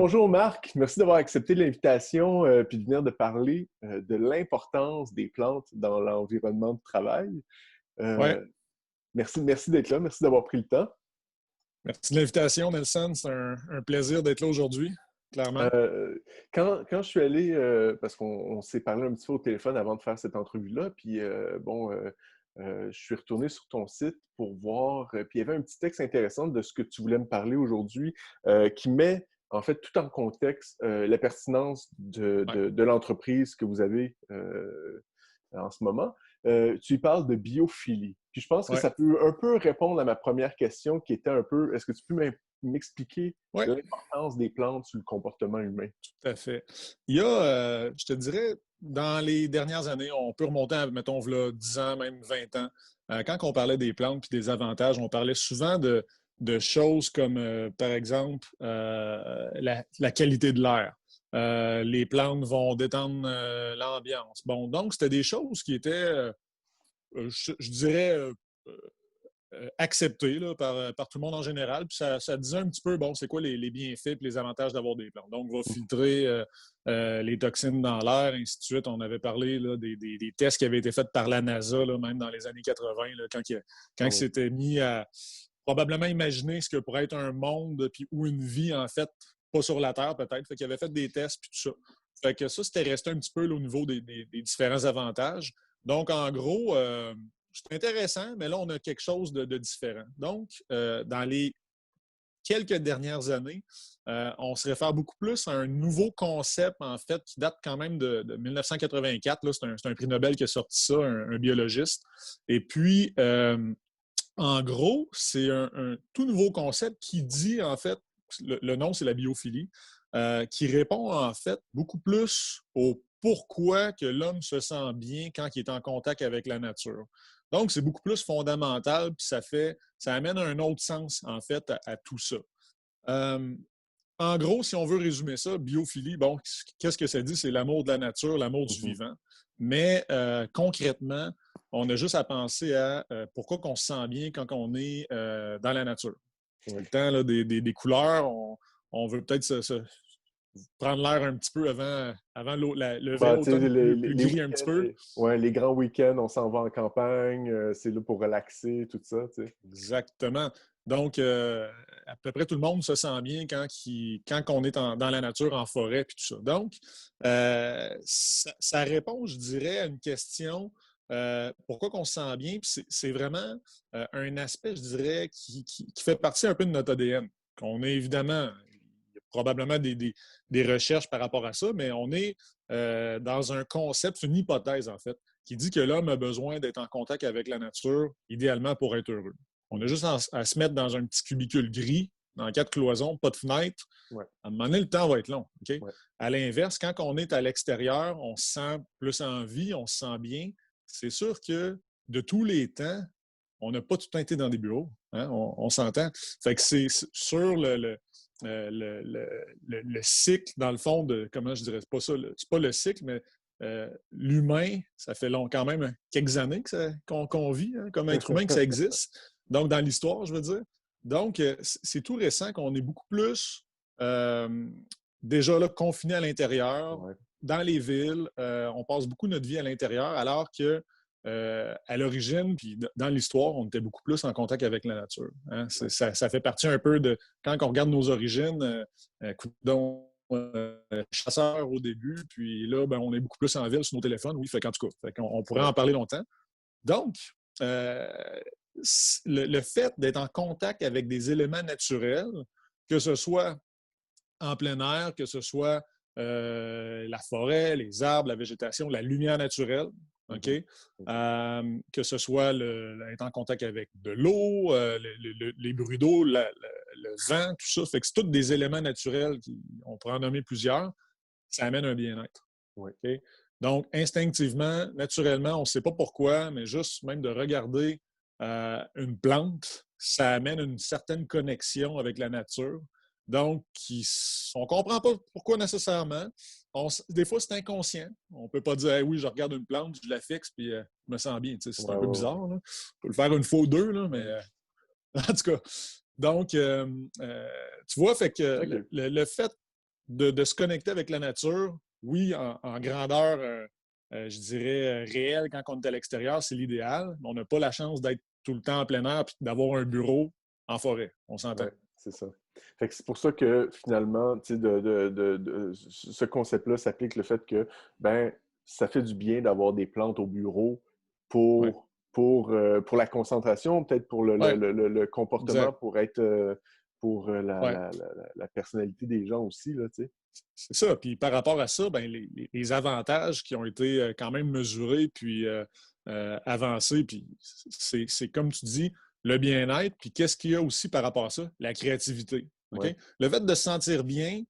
Bonjour Marc, merci d'avoir accepté l'invitation puis de venir de parler de l'importance des plantes dans l'environnement de travail. Oui, Euh, merci d'être là, merci d'avoir pris le temps. merci de l'invitation, Nelson. C'est un plaisir d'être là aujourd'hui, clairement. Euh, quand je suis allé, parce qu'on s'est parlé un petit peu au téléphone avant de faire cette entrevue-là, puis je suis retourné sur ton site pour voir, puis il y avait un petit texte intéressant de ce que tu voulais me parler aujourd'hui, qui met en fait tout en contexte la pertinence Ouais, de l'entreprise que vous avez en ce moment. Tu y parles de biophilie. Puis je pense que ouais, ça peut un peu répondre à ma première question qui était un peu, est-ce que tu peux m'expliquer ouais, l'importance des plantes sur le comportement humain? tout à fait. Il y a, je te dirais, dans les dernières années, on peut remonter à, mettons, v'là 10 ans, même 20 ans. Quand on parlait des plantes et des avantages, on parlait souvent de choses comme, par exemple, la qualité de l'air. Les plantes vont détendre l'ambiance. Bon, donc, c'était des choses qui étaient, je dirais, accepté là, par tout le monde en général. Puis ça disait un petit peu, bon, c'est quoi les bienfaits et les avantages d'avoir des plantes. Donc, on va filtrer les toxines dans l'air, ainsi de suite. On avait parlé là, des tests qui avaient été faits par la NASA, là, même dans les années 80, là, quand Ah il oui. s'était mis à probablement imaginer ce que pourrait être un monde puis, ou une vie, en fait, pas sur la Terre peut-être. Fait qu'il avait fait des tests puis tout ça. Fait que ça, c'était resté un petit peu là, au niveau des différents avantages. Donc, en gros, c'est intéressant, mais là, on a quelque chose de différent. Donc, dans les quelques dernières années, on se réfère beaucoup plus à un nouveau concept, en fait, qui date quand même de 1984. Là, c'est un prix Nobel qui a sorti ça, un biologiste. Et puis, en gros, c'est un tout nouveau concept qui dit, en fait, le nom, c'est la biophilie, qui répond, en fait, beaucoup plus au pourquoi que l'homme se sent bien quand il est en contact avec la nature. Donc, c'est beaucoup plus fondamental, puis ça amène un autre sens, en fait, à tout ça. Euh, En gros, si on veut résumer ça, biophilie, bon, qu'est-ce que ça dit? C'est l'amour de la nature, l'amour du Mhm. vivant. Mais concrètement, on a juste à penser à pourquoi on se sent bien quand on est dans la nature. Oui. Le temps là, des couleurs, on veut peut-être prendre l'air un petit peu avant le vrai Bah, tu sais, automne plus les gris un petit week-ends, peu. ouais, les grands week-ends, on s'en va en campagne, c'est là pour relaxer, tout ça, tu sais. Exactement. Donc, à peu près tout le monde se sent bien quand on est dans la nature, en forêt, puis tout ça. Donc, ça répond, je dirais, à une question, pourquoi on se sent bien, puis c'est vraiment un aspect, je dirais, qui fait partie un peu de notre ADN. On est évidemment, il y a probablement des recherches par rapport à ça, mais on est dans un concept, c'est une hypothèse, en fait, qui dit que l'homme a besoin d'être en contact avec la nature, idéalement pour être heureux. On a juste à se mettre dans un petit cubicule gris, dans quatre cloisons, pas de fenêtre. Ouais, À un moment donné, le temps va être long. OK? ouais. À l'inverse, quand on est à l'extérieur, on se sent plus en vie, on se sent bien. C'est sûr que de tous les temps, on n'a pas tout le temps été dans des bureaux. Hein? On s'entend. Fait que c'est sur le cycle, dans le fond, de comment je dirais, c'est pas ça, c'est pas le cycle, mais l'humain, ça fait quand même quelques années qu'on vit, hein, comme être humain, que ça existe. Donc, dans l'histoire, je veux dire. Donc, c'est tout récent qu'on est beaucoup plus euh, déjà là, confiné à l'intérieur, Ouais. dans les villes. On passe beaucoup de notre vie à l'intérieur, alors que à l'origine, puis dans l'histoire, on était beaucoup plus en contact avec la nature. Hein? Ouais. Ça fait partie un peu de, quand on regarde nos origines, chasseurs au début, puis là, ben, on est beaucoup plus en ville sur nos téléphones, oui, fait qu'en tout cas, on pourrait Ouais. en parler longtemps. Donc, euh, le fait d'être en contact avec des éléments naturels, que ce soit en plein air, que ce soit la forêt, les arbres, la végétation, la lumière naturelle, OK? Mhm. Mhm. Que ce soit être en contact avec de l'eau, les bruits d'eau, le vent, tout ça. Fait que c'est tous des éléments naturels, on pourrait en nommer plusieurs, ça amène un bien-être. Ouais. OK? Donc, instinctivement, naturellement, on ne sait pas pourquoi, mais juste même de regarder une plante, ça amène une certaine connexion avec la nature. Donc, on ne comprend pas pourquoi nécessairement. Des fois, c'est inconscient. On ne peut pas dire hey, oui, je regarde une plante, je la fixe, puis je me sens bien. Tu sais, c'est Ouais, un peu ouais, ouais. bizarre. Là. On peut le faire une fois ou deux, là, mais en tout cas. Donc, tu vois, fait que OK. le fait de se connecter avec la nature, oui, en grandeur, je dirais, réelle quand on est à l'extérieur, c'est l'idéal. Mais on n'a pas la chance d'être tout le temps en plein air et d'avoir un bureau en forêt. On s'entend. Ouais, c'est ça. Fait que c'est pour ça que finalement, tu sais, ce concept-là s'applique le fait que, ben, ça fait du bien d'avoir des plantes au bureau Oui, pour la concentration, peut-être pour ouais, le comportement, exact. pour être, pour Ouais. la personnalité des gens aussi, là, tu sais. C'est ça. Puis par rapport à ça, ben, les avantages qui ont été quand même mesurés puis avancés, puis c'est comme tu dis, le bien-être. Puis qu'est-ce qu'il y a aussi par rapport à ça? La créativité. Ouais. OK? Le fait de se sentir bien,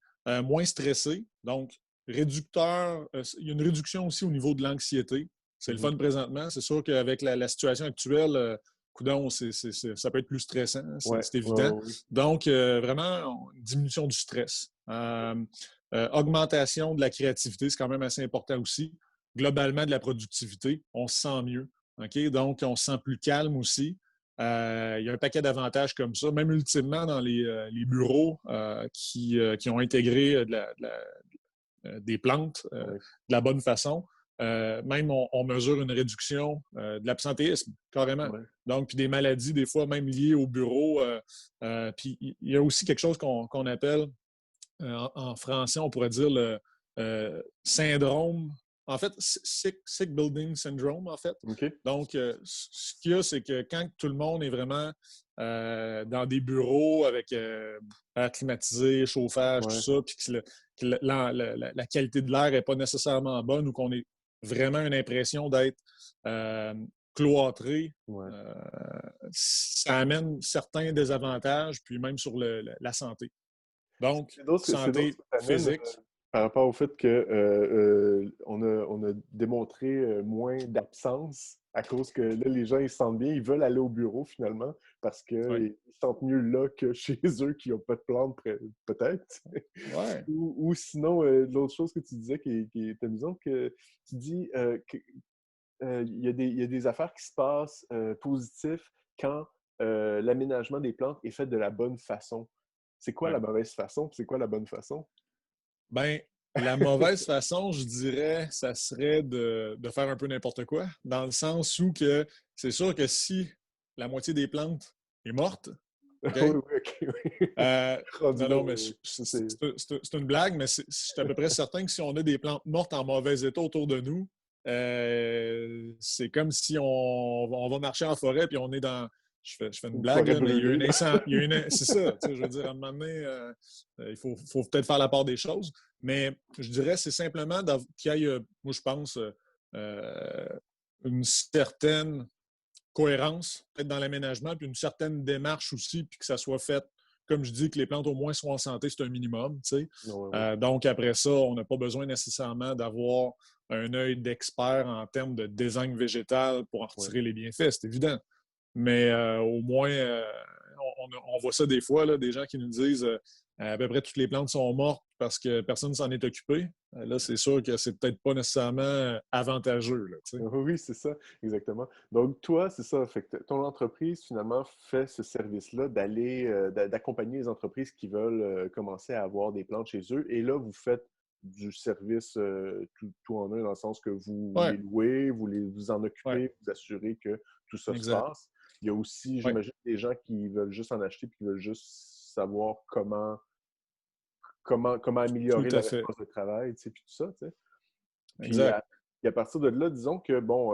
moins stressé, donc réducteur, il y a une réduction aussi au niveau de l'anxiété. C'est le Mhm. fun présentement. C'est sûr qu'avec la situation actuelle, coudonc, ça peut être plus stressant, Ouais, c'est ouais, évident. ouais, ouais. Donc, vraiment, une diminution du stress. Augmentation de la créativité, c'est quand même assez important aussi. Globalement, de la productivité, on se sent mieux. Okay? Donc, on se sent plus calme aussi. Il y a un paquet d'avantages comme ça. Même ultimement, dans les bureaux qui ont intégré des plantes Ouais, de la bonne façon, même on mesure une réduction de l'absentéisme, carrément. ouais. Donc, puis des maladies, des fois, même liées au bureau. Puis il y a aussi quelque chose qu'on appelle en français, on pourrait dire le syndrome. En fait, sick building syndrome, en fait. OK. Donc, ce qu'il y a, c'est que quand tout le monde est vraiment dans des bureaux avec air climatisé, chauffage, tout Ouais, ça, puis que la qualité de l'air n'est pas nécessairement bonne ou qu'on ait vraiment une impression d'être euh, cloîtré, ouais. euh, ça amène certains désavantages, puis même sur la santé. Donc, C'est drôle ce santé que tu amènes physique. par rapport au fait que on a démontré moins d'absence à cause que là, les gens ils se sentent bien, ils veulent aller au bureau finalement parce Oui. qu'ils se sentent mieux là que chez eux qui n'ont pas de plantes, peut-être. Ouais. Ou sinon, l'autre chose que tu disais qui est amusante, que tu dis il y a des affaires qui se passent positifs quand l'aménagement des plantes est fait de la bonne façon. C'est quoi Ouais. la mauvaise façon, puis c'est quoi la bonne façon? Ben, la mauvaise façon, je dirais, ça serait de faire un peu n'importe quoi, dans le sens où que c'est sûr que si la moitié des plantes est morte, OK? Oui, oui, OK, oui. Rendu Non, là, non, mais oui, oui. Ça, c'est... c'est une blague, mais je suis à peu près certain que si on a des plantes mortes en mauvais état autour de nous, c'est comme si on va marcher en forêt puis on est dans. Je fais une Une blague, forêt là, mais il y a brûlée, une là. incendie. C'est ça. Je veux dire, à un moment donné, il faut peut-être faire la part des choses. Mais je dirais, c'est simplement qu'il y ait, moi, je pense, euh, une certaine cohérence, peut-être dans l'aménagement, puis une certaine démarche aussi, puis que ça soit fait, comme je dis, que les plantes au moins soient en santé, c'est un minimum. Tu sais. Oui, oui. Donc, après ça, on n'a pas besoin nécessairement d'avoir un œil d'expert en termes de design végétal pour en Oui. retirer les bienfaits, c'est évident. Mais au moins, on voit ça des fois, là, des gens qui nous disent à peu près toutes les plantes sont mortes parce que personne ne s'en est occupé. Là, c'est sûr que c'est peut-être pas nécessairement avantageux. Là, tu sais. Oui, oui, c'est ça, exactement. Donc, toi, c'est ça. Fait que ton entreprise, finalement, fait ce service-là d'aller, d'accompagner les entreprises qui veulent commencer à avoir des plantes chez eux. Et là, vous faites du service tout en un, dans le sens que vous Ouais, les louez, vous en ouais, occupez, vous assurez que tout ça se exact. passe. Il y a aussi, Ouais, j'imagine, des gens qui veulent juste en acheter et qui veulent juste savoir comment tout améliorer à leur fait. espace de travail, tu sais, puis tout ça, tu sais. Puis Exact. et à partir de là, disons que, bon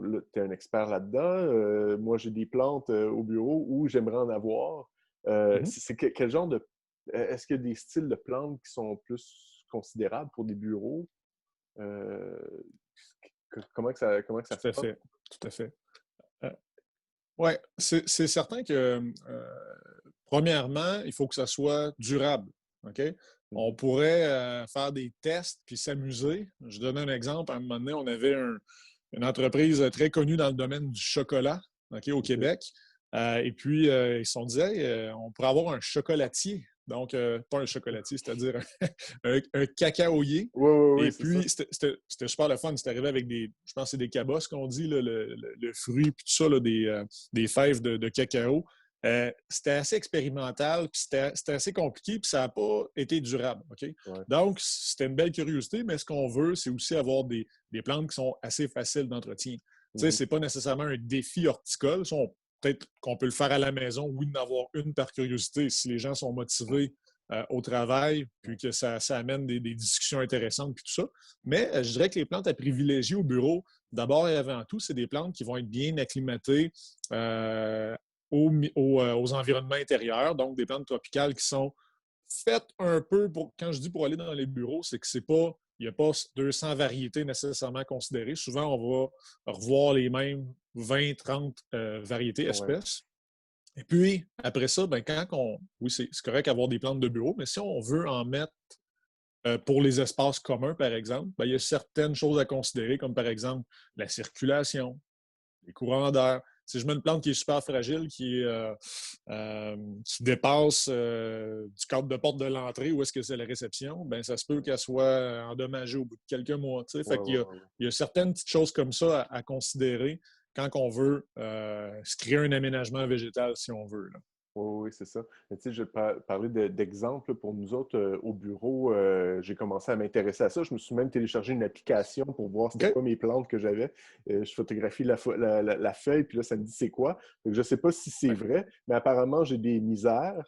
là, tu es un expert là-dedans. Moi, j'ai des plantes au bureau où j'aimerais en avoir. Mhm. Quel genre de... Est-ce qu'il y a des styles de plantes qui sont plus considérables pour des bureaux? Euh, comment que ça se Tout à passe? fait. Tout à fait. Oui, c'est certain que, premièrement, il faut que ça soit durable. OK? On Mhm. pourrait faire des tests puis s'amuser. Je donne un exemple. À un moment donné, on avait une entreprise très connue dans le domaine du chocolat, OK, au OK. Québec. Et puis, ils se sont dit, hey, on pourrait avoir un chocolatier. Donc, pas un chocolatier, c'est-à-dire un cacaoyer. Oui, oui, oui, Et c'est ça. puis, c'était super le fun. C'était arrivé avec je pense que c'est des cabosses qu'on dit, là, le fruit, puis tout ça, là, des fèves de cacao. C'était assez expérimental, puis c'était assez compliqué, puis ça n'a pas été durable. OK? Ouais. Donc, c'était une belle curiosité, mais ce qu'on veut, c'est aussi avoir des plantes qui sont assez faciles d'entretien. Tu sais, Mhm. c'est pas nécessairement un défi horticole. Peut-être qu'on peut le faire à la maison, oui, d'en avoir une par curiosité, si les gens sont motivés au travail, puis que ça amène des discussions intéressantes, puis tout ça. Mais je dirais que les plantes à privilégier au bureau, d'abord et avant tout, c'est des plantes qui vont être bien acclimatées aux environnements intérieurs, donc des plantes tropicales qui sont faites un peu pour, quand je dis pour aller dans les bureaux, c'est que c'est pas, il n'y a pas 200 variétés nécessairement considérées. Souvent, on va revoir les mêmes 20, 30 variétés, Ouais. espèces. Et puis, après ça, ben, oui, c'est correct d'avoir des plantes de bureau, mais si on veut en mettre pour les espaces communs, par exemple, ben, il y a certaines choses à considérer, comme par exemple la circulation, les courants d'air. Si je mets une plante qui est super fragile, qui dépasse du cadre de porte de l'entrée où est-ce que c'est la réception, ben ça se peut qu'elle soit endommagée au bout de quelques mois. Ouais, Fait qu'il ouais, ouais. y a certaines petites choses comme ça à considérer quand on veut se créer un aménagement végétal, si on veut. Là. Oui, oui, c'est ça. Mais tu sais, je vais parler d'exemples pour nous autres au bureau. J'ai commencé à m'intéresser à ça. Je me suis même téléchargé une application pour voir c'était OK? quoi mes plantes que j'avais. Je photographie la feuille, puis là, ça me dit c'est quoi. Donc, je ne sais pas si c'est Ouais. vrai, mais apparemment, j'ai des misères.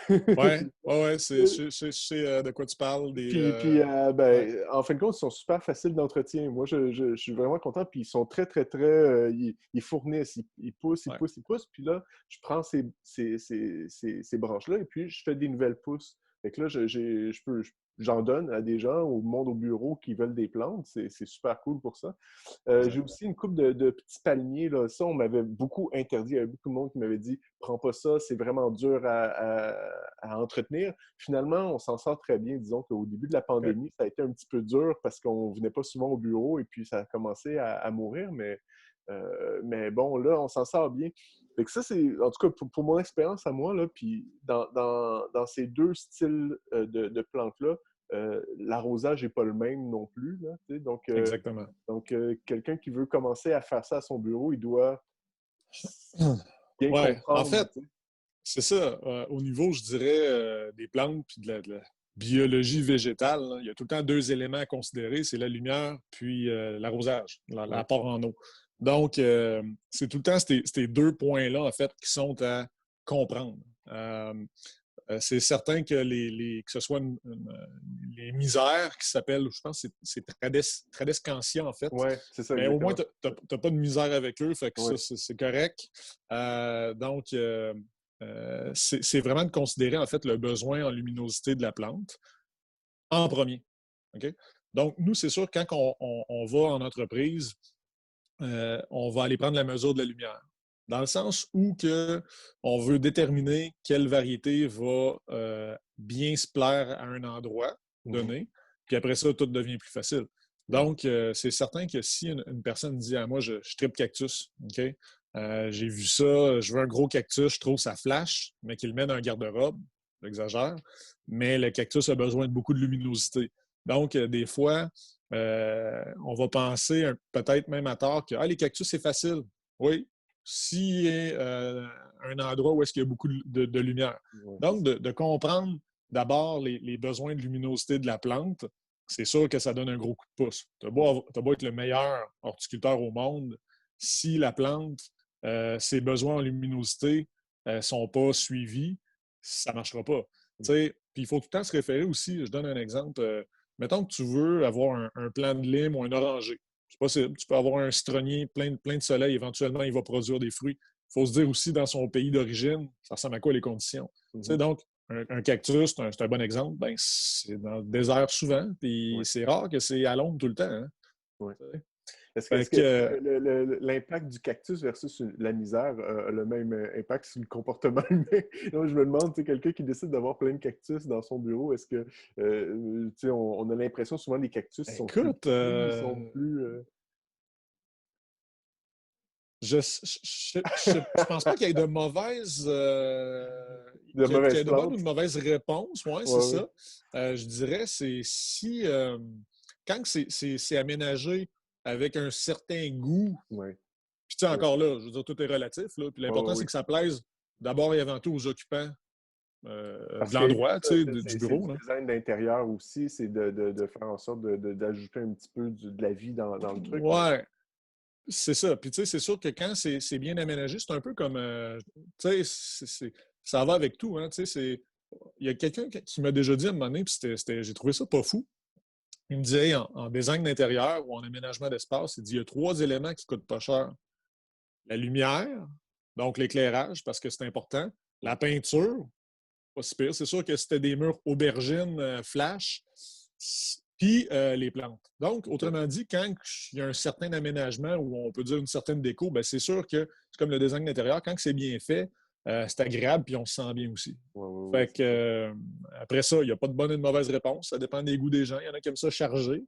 Ouais, ouais, ouais, je sais de quoi tu parles. Ouais, En fin de compte, ils sont super faciles d'entretien. Moi, je suis vraiment content. Puis ils sont très, très, très. Ils fournissent, ils poussent, ils ouais, poussent, ils poussent. Puis là, je prends ces branches-là et puis je fais des nouvelles pousses. Fait que là, j'en donne à des gens, au monde au bureau qui veulent des plantes. C'est super cool pour ça. J'ai exact. aussi une coupe de petits palmiers. Là. Ça, on m'avait beaucoup interdit. Il y avait beaucoup de monde qui m'avait dit prends pas ça, c'est vraiment dur à entretenir. Finalement, on s'en sort très bien. Disons qu'au début de la OK. pandémie, ça a été un petit peu dur parce qu'on venait pas souvent au bureau et puis ça a commencé à mourir. Mais bon, là, on s'en sort bien. Fait que ça, c'est, en tout cas, pour mon expérience à moi, là, puis dans ces deux styles de plantes-là, l'arrosage n'est pas le même non plus. Là, tu sais. Exactement. Quelqu'un qui veut commencer à faire ça à son bureau, il doit bien Ouais, en comprendre. fait, Tu sais. c'est ça. Au niveau, je dirais, des plantes puis de la biologie végétale, là, il y a tout le temps deux éléments à considérer, c'est la lumière puis l'arrosage, Ouais. l'apport en eau. Donc, c'est tout le temps ces deux points-là, en fait, qui sont à comprendre. Euh, c'est certain que que ce soit les misères qui s'appellent, je pense que c'est Tradescantia, en fait. Ouais, c'est ça, Mais au moins, exactement. tu n'as pas de misère avec eux, fait que ça, Ouais. c'est correct. Donc, c'est vraiment de considérer, en fait, le besoin en luminosité de la plante en premier. OK? Donc, nous, c'est sûr, quand on va en entreprise, on va aller prendre la mesure de la lumière. Dans le sens où que on veut déterminer quelle variété va bien se plaire à un endroit Mhm. donné, puis après ça, tout devient plus facile. Ouais. Donc, c'est certain que si une personne dit à moi, je tripe cactus, OK? J'ai vu ça, je veux un gros cactus, je trouve ça flash, mais qu'il le met dans un garde-robe, j'exagère, mais le cactus a besoin de beaucoup de luminosité. Donc, des fois, on va penser, peut-être même à tort, que les cactus, c'est facile. Oui, s'il y a un endroit où est-ce qu'il y a beaucoup de lumière. Ouais, c'est Donc, ça. de comprendre d'abord les besoins de luminosité de la plante, c'est sûr que ça donne un gros coup de pouce. Tu as beau être le meilleur horticulteur au monde, si la plante, ses besoins en luminosité ne sont pas suivis, ça ne marchera pas. Puis il faut tout le temps se référer aussi, je donne un exemple, mettons que tu veux avoir un plant de lime ou un oranger. C'est possible. Tu peux avoir un citronnier plein de soleil. Éventuellement, il va produire des fruits. Il faut se dire aussi dans son pays d'origine, ça ressemble à quoi les conditions. Mhm. Donc, un cactus, c'est un bon exemple. Ben, c'est dans le désert souvent, puis Ouais. c'est rare que c'est à l'ombre tout le temps. Hein. Ouais. Fait Est-ce que que, l'impact du cactus versus la misère a le même impact sur le comportement humain? Donc, je me demande, tu sais, quelqu'un qui décide d'avoir plein de cactus dans son bureau, est-ce que, tu sais, on a l'impression souvent les cactus sont plus écoute, petits, ils sont plus... je pense pas qu'il y ait de mauvaises. de Qu'il y mauvaises ait de bonnes ou plantes? de mauvaises réponses, ouais, c'est Ouais, ouais. ça. Je dirais, c'est si. Quand c'est aménagé avec un certain goût, Ouais, puis tu sais, ouais. encore là, je veux dire, tout est relatif, là, puis Ouais, ouais, l'important, c'est ouais. que ça plaise d'abord et avant tout aux occupants Parce de que l'endroit, tu sais, du c'est bureau. du Là. design d'intérieur aussi, c'est de faire en sorte d'ajouter un petit peu de la vie dans le truc. Mais... Ouais, c'est ça. Puis, tu sais, c'est sûr que quand c'est bien aménagé, c'est un peu comme, tu sais, ça va avec tout. Hein, tu sais, il y a quelqu'un qui m'a déjà dit à un moment donné, puis j'ai trouvé ça pas fou. Il me disait, en design d'intérieur ou en aménagement d'espace, il dit, il y a 3 éléments qui coûtent pas cher. La lumière, donc l'éclairage, parce que c'est important. La peinture, pas si pire. C'est sûr que c'était des murs aubergines flash, puis les plantes. Donc, autrement dit, quand il y a un certain aménagement ou on peut dire une certaine déco, bien, c'est sûr que c'est comme le design d'intérieur, quand c'est bien fait, c'est agréable puis on se sent bien aussi. Oui, oui, oui, Fait que, c'est ça. après ça, il n'y a pas de bonne et de mauvaise réponse. Ça dépend des goûts des gens. Il y en a qui aiment ça chargé.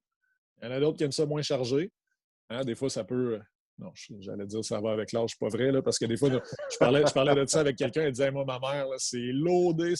Il y en a d'autres qui aiment ça moins chargé. Hein, des fois, ça peut. Non, j'allais dire ça va avec l'âge, c'est pas vrai, là, parce que des fois, je parlais de ça avec quelqu'un, elle disait, moi, ma mère, là, c'est loadé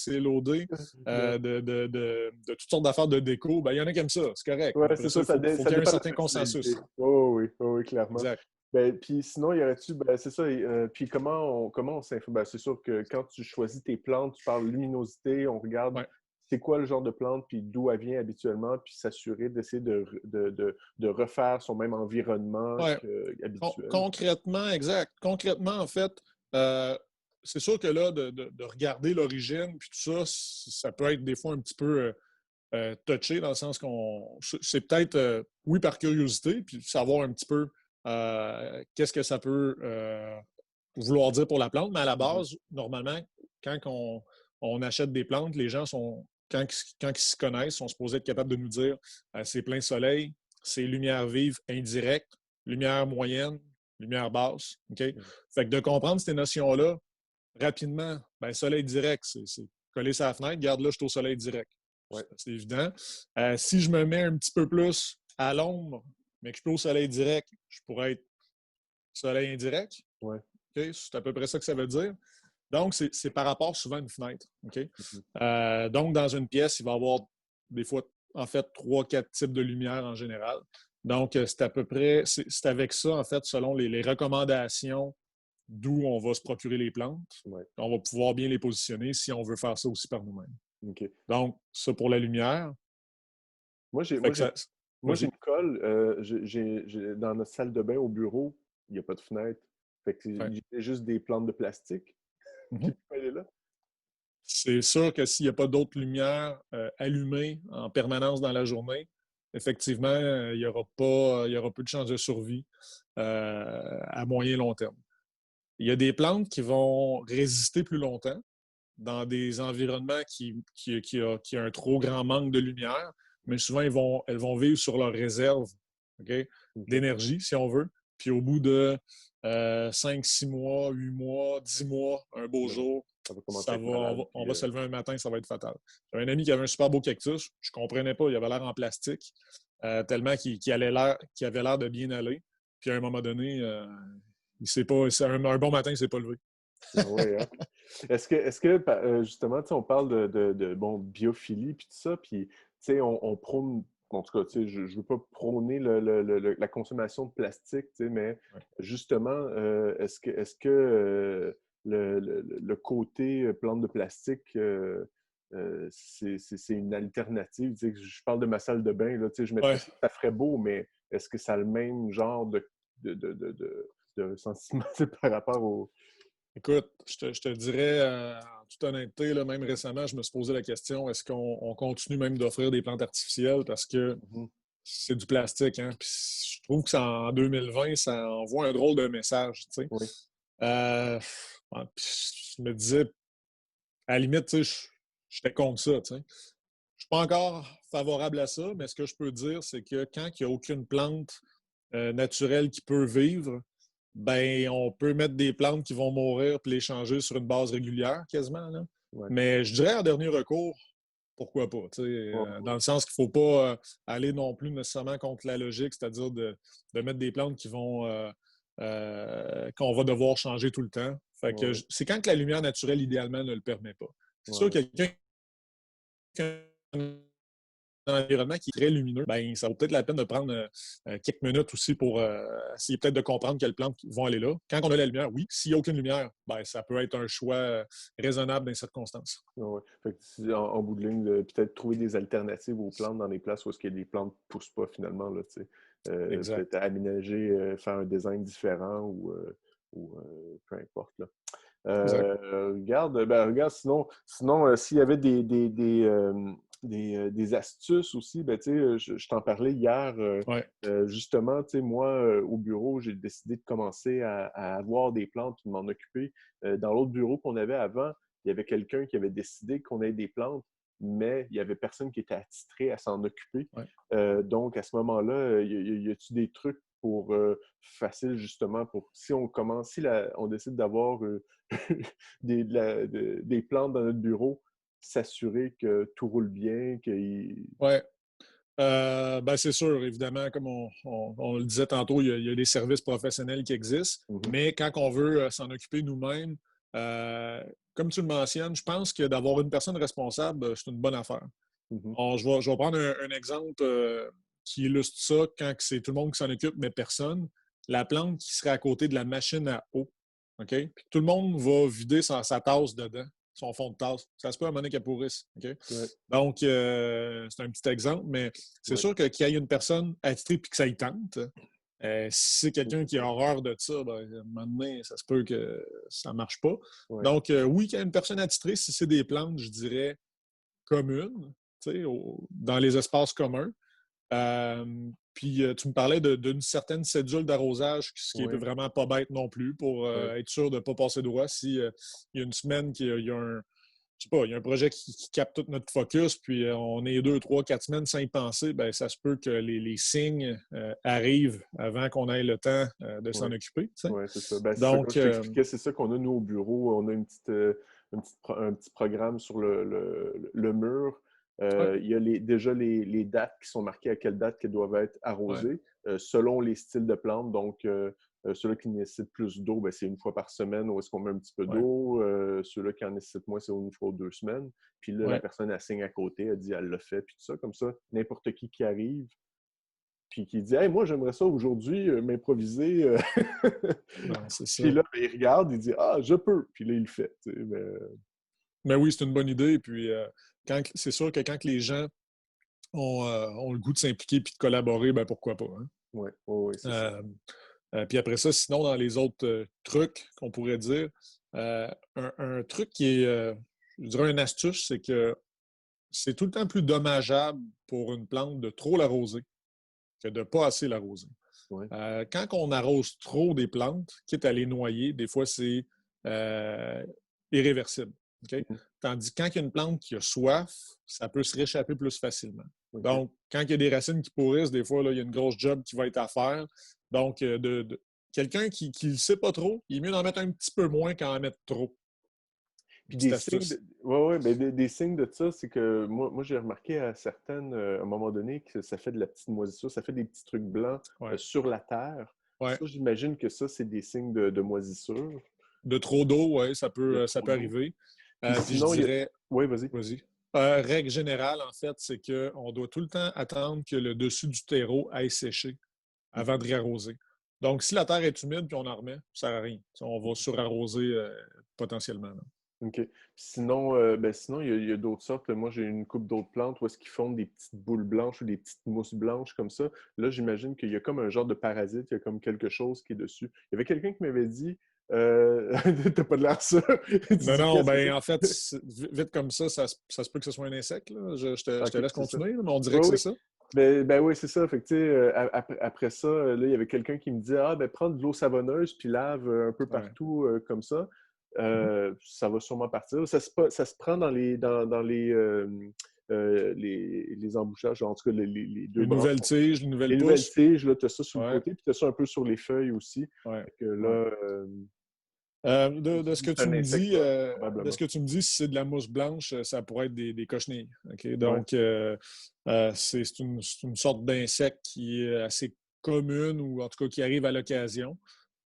de toutes sortes d'affaires de déco. Ben, il y en a qui aiment ça, c'est correct. Mais Ouais, après c'est ça, ça, il faut ça qu'il y ait un dépend de la certain personnalité. consensus. Oui, oui, oui, oui, clairement. Exact. Ben, puis sinon, y aurait-tu, ben, c'est ça, puis comment on s'informe? Ben, c'est sûr que quand tu choisis tes plantes, tu parles luminosité, on regarde Ouais. c'est quoi le genre de plante, puis d'où elle vient habituellement, puis s'assurer d'essayer de refaire son même environnement Ouais. qu'habituel. Concrètement, exact. Concrètement, en fait, euh, c'est sûr que là, de regarder l'origine, puis tout ça, ça peut être des fois un petit peu touché dans le sens qu'on. C'est peut-être, oui, par curiosité, puis savoir un petit peu qu'est-ce que ça peut vouloir dire pour la plante, mais à la Mhm. base, normalement, quand on achète des plantes, les gens sont, quand ils se connaissent, sont supposés être capables de nous dire c'est plein soleil, c'est lumière vive indirecte, lumière moyenne, lumière basse. OK? Mhm. Fait que de comprendre ces notions-là rapidement, ben, soleil direct, c'est coller sa fenêtre, garde là, je suis au soleil direct. Ouais. C'est évident. Si je me mets un petit peu plus à l'ombre, mais que je peux au soleil direct, je pourrais être soleil indirect. Ouais. Okay? C'est à peu près ça que ça veut dire. Donc, c'est par rapport souvent à une fenêtre. Okay? Mhm. Donc, dans une pièce, il va y avoir des fois, en fait, 3, 4 types de lumière en général. Donc, c'est à peu près, c'est avec ça, en fait, selon les recommandations d'où on va se procurer les plantes. Ouais. On va pouvoir bien les positionner si on veut faire ça aussi par nous-mêmes. OK. Donc, ça pour la lumière. Moi, j'ai, Fait moi, que j'ai, ça. moi, j'ai Vas-y. une colle. Dans notre salle de bain au bureau, il n'y a pas de fenêtre. Fait que Ouais. j'ai juste des plantes de plastique qui Mhm. peuvent aller là. C'est sûr que s'il n'y a pas d'autres lumières allumées en permanence dans la journée, effectivement, il y aura peu de chances de survie à moyen et long terme. Il y a des plantes qui vont résister plus longtemps dans des environnements qui a un trop grand manque de lumière, mais souvent, elles vont vivre sur leur réserve, OK, OK. d'énergie, si on veut. Puis au bout de 5, 6 mois, 8 mois, 10 mois, un beau Là, jour, ça va commencer à être malade. on Puis, va se lever un matin, ça va être fatal. J'avais un ami qui avait un super beau cactus. Je ne comprenais pas, il avait l'air en plastique, tellement qu'il avait l'air de bien aller. Puis à un moment donné, il s'est pas, un bon matin, il ne s'est pas levé. ah ouais, hein? Justement, tu sais, on parle bon, biophilie puis tout ça, puis tu sais, on prône, en tout cas, tu sais, je ne veux pas prôner la consommation de plastique, tu sais, mais Ouais. justement, est-ce que le côté plante de plastique, c'est une alternative? Tu sais, je parle de ma salle de bain, là, tu sais, je mettrais Ouais. ça, ça ferait beau, mais est-ce que ça a le même genre de, de, de, de, de sentiment par rapport au... Écoute, je te dirais, en toute honnêteté, là, même récemment, je me suis posé la question, est-ce qu'on continue même d'offrir des plantes artificielles parce que Mhm. c'est du plastique, hein? Puis je trouve que en 2020, ça envoie un drôle de message, tu sais. Oui. Ouais, puis je me disais, à la limite, tu sais, j'étais contre ça, tu sais. Je suis pas encore favorable à ça, mais ce que je peux dire, c'est que quand il n'y a aucune plante naturelle qui peut vivre, ben on peut mettre des plantes qui vont mourir puis les changer sur une base régulière, quasiment. Là. Ouais. Mais je dirais en dernier recours, pourquoi pas? Ouais, Dans ouais. le sens qu'il ne faut pas aller non plus nécessairement contre la logique, c'est-à-dire de mettre des plantes qui vont qu'on va devoir changer tout le temps. Fait que Ouais, c'est quand que la lumière naturelle, idéalement, ne le permet pas. C'est ouais, sûr ouais. que quelqu'un qui a environnement qui est très lumineux, ben, ça vaut peut-être la peine de prendre quelques minutes aussi pour essayer peut-être de comprendre quelles plantes vont aller là. Quand on a la lumière, oui. S'il n'y a aucune lumière, ben, ça peut être un choix raisonnable dans les circonstances. Ouais. Fait que en bout de ligne, peut-être trouver des alternatives aux plantes dans des places où est-ce que les plantes ne poussent pas finalement, là, tu sais. Exact. Peut-être aménager, faire un design différent ou peu importe, là. Exact. Regarde, sinon s'il y avait des astuces aussi, ben, tu sais, je t'en parlais hier, Ouais. justement, tu sais, moi, au bureau, j'ai décidé de commencer à avoir des plantes et de m'en occuper. Dans l'autre bureau qu'on avait avant, il y avait quelqu'un qui avait décidé qu'on ait des plantes, mais il n'y avait personne qui était attitré à s'en occuper. Ouais. Donc, à ce moment-là, y a-tu des trucs pour facile justement pour si on commence, on décide d'avoir des plantes dans notre bureau, s'assurer que tout roule bien, qu'il. Ouais. Ben, c'est sûr, évidemment, comme on le disait tantôt, il y a des services professionnels qui existent, Mhm, mais quand on veut s'en occuper nous-mêmes, euh, comme tu le mentionnes, je pense que d'avoir une personne responsable, c'est une bonne affaire. mhm, Je vais prendre un exemple qui illustre ça quand c'est tout le monde qui s'en occupe, mais personne. La plante qui serait à côté de la machine à eau. OK? Puis tout le monde va vider sa tasse dedans, son fond de tasse. Ça se peut à un moment donné qu'elle pourrisse. OK? ouais, Donc, c'est un petit exemple, mais c'est ouais, sûr que qu'il y ait une personne attitrée et que ça y tente, si c'est quelqu'un qui a horreur de ça, ben, à un moment donné, ça se peut que ça ne marche pas. ouais, Donc, oui, qu'il y ait une personne attitrée, si c'est des plantes, je dirais communes, dans les espaces communs. Puis tu me parlais d'une certaine cédule d'arrosage, ce qui est ouais, vraiment pas bête non plus, pour ouais. être sûr de ne pas passer droit si il y a une semaine qu'il y a un. Je sais pas, il y a un projet qui capte tout notre focus, puis on est 2, 3, 4 semaines sans y penser, ben ça se peut que les signes arrivent avant qu'on ait le temps de s'en Ouais. occuper. Tu sais. Ouais, c'est ça. Ben, c'est ça, comme Donc, je t'expliquais, c'est ça qu'on a, nous, au bureau. On a un petit programme sur le mur. ouais, Il y a déjà les dates qui sont marquées à quelle date qu'elles doivent être ouais, arrosées, selon les styles de plantes. Donc, ceux-là qui nécessitent plus d'eau, ben, c'est une fois par semaine où est-ce qu'on met un petit peu ouais, d'eau. Ceux-là qui en nécessitent moins, c'est une fois ou 2 semaines. Puis là, la ouais. personne assigne à côté, elle dit, elle le fait, puis tout ça. Comme ça, n'importe qui arrive, puis qui dit hey, moi, j'aimerais ça aujourd'hui m'improviser. Non, c'est ça. Puis là, ben, il regarde, il dit ah, je peux. Puis là, il le fait. Mais oui, c'est une bonne idée. Puis, c'est sûr que quand les gens ont le goût de s'impliquer et de collaborer, ben pourquoi pas. Hein? Ouais, ouais, ouais, c'est ça. Euh, Puis après ça, sinon, dans les autres trucs qu'on pourrait dire, un truc qui est, je dirais, une astuce, c'est que c'est tout le temps plus dommageable pour une plante de trop l'arroser que de ne pas assez l'arroser. Ouais. Quand on arrose trop des plantes, quitte à les noyer, des fois, c'est euh, irréversible. Okay? Mhm. Tandis que quand il y a une plante qui a soif, ça peut se réchapper plus facilement. OK. Donc, quand il y a des racines qui pourrissent, des fois, là, il y a une grosse job qui va être à faire. Donc, quelqu'un qui ne le sait pas trop, il est mieux d'en mettre un petit peu moins qu'en mettre trop. Une Puis petite des signes astuce. de, ouais, ouais, ben, des signes de ça, c'est que moi j'ai remarqué à certaines, à un moment donné, que ça fait de la petite moisissure, ça fait des petits trucs blancs Ouais. sur la terre. Ouais. Ça, j'imagine que ça, c'est des signes de moisissure, De trop d'eau, oui, de ça trop peut d'eau. arriver. Puis Puis je sinon, il y a. dirais, Oui, vas-y. vas-y. Règle générale, en fait, c'est qu'on doit tout le temps attendre que le dessus du terreau aille sécher avant Mhm. de réarroser. Donc, si la terre est humide puis on en remet, ça ne sert à rien. On va surarroser potentiellement. Là. OK. Sinon, sinon, il y a d'autres sortes. Moi, j'ai une coupe d'autres plantes où est-ce qu'ils font des petites boules blanches ou des petites mousses blanches comme ça. Là, j'imagine qu'il y a comme un genre de parasite, il y a comme quelque chose qui est dessus. Il y avait quelqu'un qui m'avait dit t'as pas de l'air sûr. Tu Non, dis non, qu'est-ce que c'est? ben en fait, vite comme ça se peut que ce soit un insecte. Là. Je te OK, laisse c'est ça. continuer, là, mais on dirait Oui, que c'est oui. ça. Ben oui, c'est ça. Fait que, tu sais, après ça, là, il y avait quelqu'un qui me disait ah, ben prends de l'eau savonneuse puis lave un peu Ouais. partout comme ça. Mhm. Ça va sûrement partir. Ça se prend dans les embouchages, en tout cas les deux Les branches. nouvelles tiges, les nouvelles Les nouvelles pousses. tiges, là, tu as ça sur le Ouais, côté, puis tu as ça un peu sur les feuilles aussi. ouais, Fait que ouais. là, De ce que c'est tu un me insecte, dis, de probablement. ce que tu me dis, si c'est de la mousse blanche, ça pourrait être des cochenilles. OK? Ouais. Donc, c'est une sorte d'insecte qui est assez commune ou en tout cas qui arrive à l'occasion.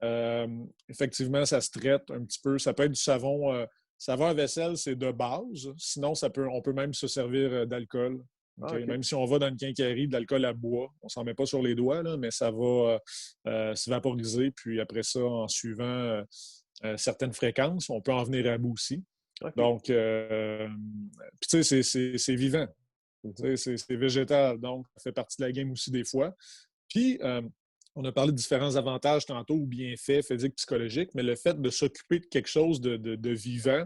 Euh, Effectivement, ça se traite un petit peu. Ça peut être du savon. Savon à vaisselle, c'est de base. Sinon, on peut même se servir d'alcool. OK? Ah, OK. Même si on va dans une quincaillerie de l'alcool à bois, on ne s'en met pas sur les doigts, là, mais ça va se vaporiser. Puis après ça, en suivant certaines fréquences, on peut en venir à bout aussi. OK. Donc, puis tu sais, c'est vivant. Mhm. Tu sais, c'est végétal. Donc, ça fait partie de la game aussi des fois. Puis, on a parlé de différents avantages tantôt ou bienfaits physiques, psychologiques, mais le fait de s'occuper de quelque chose de vivant,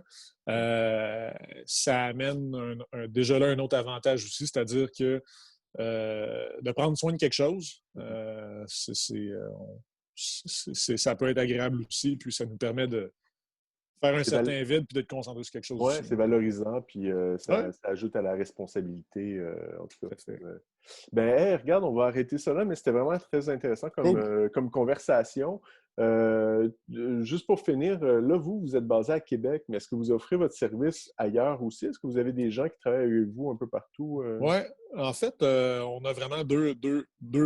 Ouais. euh, ça amène déjà là un autre avantage aussi, c'est-à-dire que de prendre soin de quelque chose, Mhm. ça peut être agréable aussi, puis ça nous permet de faire un C'est val- certain vide puis d'être concentré sur quelque chose Ouais, aussi. c'est valorisant, puis Oui, ça ajoute à la responsabilité, en tout tout cas. à fait. Ben, hey, regarde, on va arrêter ça là, mais c'était vraiment très intéressant Cool. comme conversation. Juste pour finir, là, vous êtes basé à Québec, mais est-ce que vous offrez votre service ailleurs aussi? Est-ce que vous avez des gens qui travaillent avec vous un peu partout? Oui, en fait, on a vraiment deux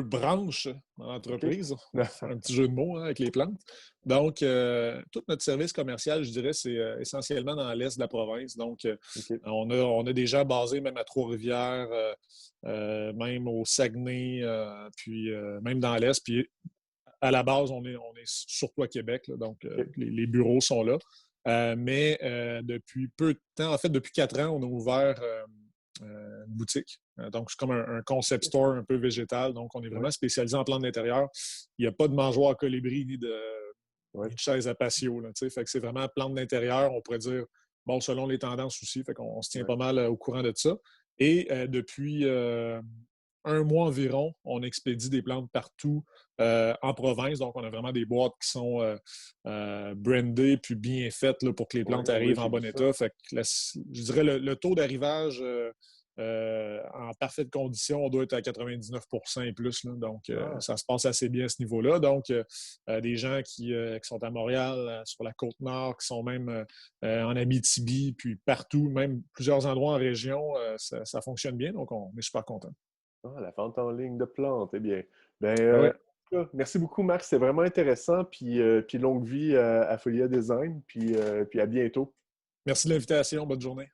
branches dans OK? l'entreprise. On va faire un petit jeu de mots hein, avec les plantes. Donc, tout notre service commercial, je dirais, c'est essentiellement dans l'est de la province. Donc, OK. on a des gens basés même à Trois-Rivières, même au Saguenay, puis même dans l'est. Puis, à la base, on est surtout à Québec. Là, donc, OK. les bureaux sont là. Mais depuis peu de temps, en fait, depuis 4 ans, on a ouvert une boutique. Donc, c'est comme un concept OK. store un peu végétal. Donc, on est Ouais. vraiment spécialisé en plantes d'intérieur. Il n'y a pas de mangeoire à colibri Ouais. ni de chaise à patio. Là, fait que c'est vraiment plantes d'intérieur, on pourrait dire, bon, selon les tendances aussi. Fait qu'on se tient Ouais. pas mal au courant de ça. Et depuis un mois environ, on expédie des plantes partout en province. Donc, on a vraiment des boîtes qui sont brandées puis bien faites là, pour que les Ouais, plantes ouais, arrivent j'ai en vu bon ça. état. Fait que je dirais le taux d'arrivage en parfaite condition, on doit être à 99 et plus. Là. Donc, Ah, ça se passe assez bien à ce niveau-là. Donc, des gens qui sont à Montréal, sur la Côte-Nord, qui sont même en Abitibi, puis partout, même plusieurs endroits en région, ça fonctionne bien. Donc, on est super content. la vente en ligne de plantes, eh bien. Ben, Ah oui. en tout cas, merci beaucoup, Marc. C'est vraiment intéressant. Puis longue vie à Folia Design. Puis à bientôt. Merci de l'invitation. Bonne journée.